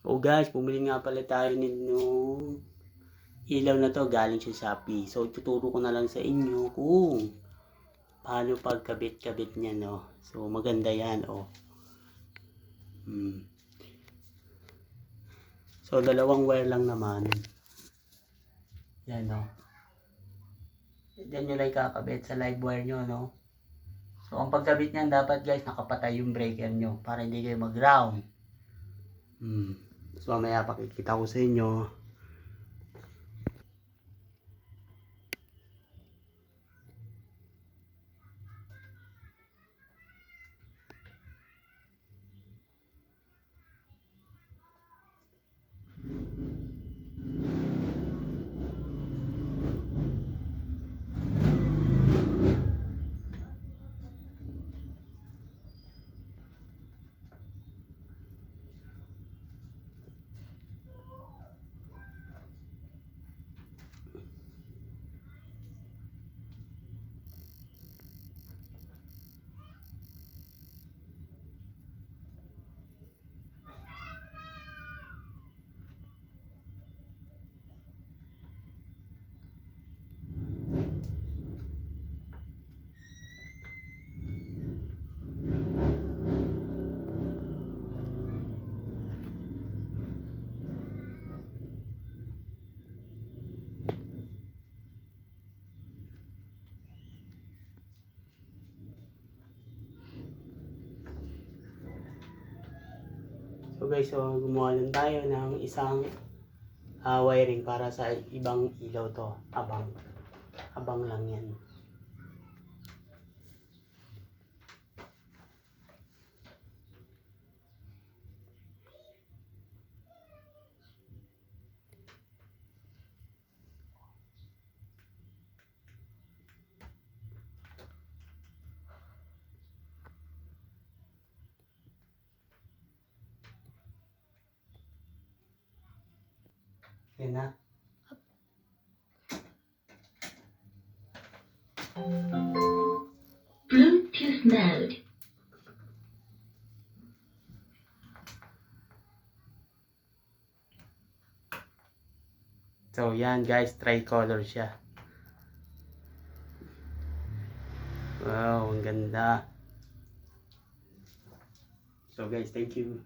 So guys, bumili nga pala tayo nito ilaw na to galing sa Shopee. So tuturo ko na lang sa inyo kung paano pagkabit-kabit niya, no. So maganda yan, oh. So dalawang wire lang naman. Yan, no. Diyan nyo lang kakabit sa live wire nyo, no. So ang pagkabit niyan dapat guys nakapatay yung breaker nyo para hindi kayo mag-ground. So mamaya pakikita ko sa inyo. So guys, so gumawa lang tayo ng isang wiring para sa ibang ilaw to. Abang lang yan. Yan na. Bluetooth mode. So yan guys, tricolor siya. Wow, ang ganda. So guys, thank you.